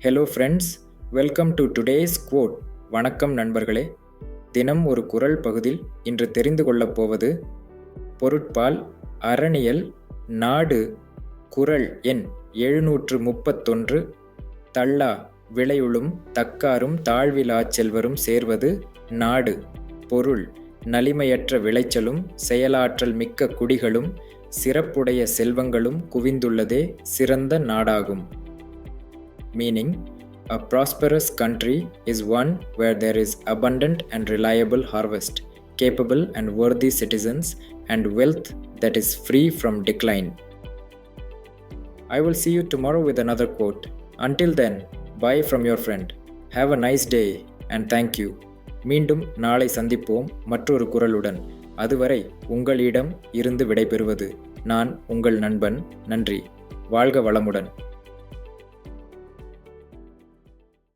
Hello friends, welcome to today's quote. வணக்கம் நண்பர்களே. தினம் ஒரு குறள் பகுதியில் இன்று தெரிந்து கொள்ளப் போவது பொருட்பால் அறனியல் நாடு குறள் எண் 731. தள்ளா விளையுளும் தக்காரும் தாழ்விலாச் செல்வரும் சேர்வது நாடு. பொருள்: நலிமையற்ற விளைச்சலும் செயலாற்றல் மிக்க குடிகளும் சிறப்புடைய செல்வங்களும் குவிந்துள்ளதே சிறந்த நாடாகும். Meaning, a prosperous country is one where there is abundant and reliable harvest, capable and worthy citizens, and wealth that is free from decline. I will see you tomorrow with another quote. Until then, bye from your friend. Have a nice day and thank you. மீண்டும் நாளை சந்திப்போம் மற்றொரு குறளுடன். அதுவரை உங்களிடம் இருந்து விடைபெறுவது நான் உங்கள் நண்பன். நன்றி. வாழ்க வளமுடன்.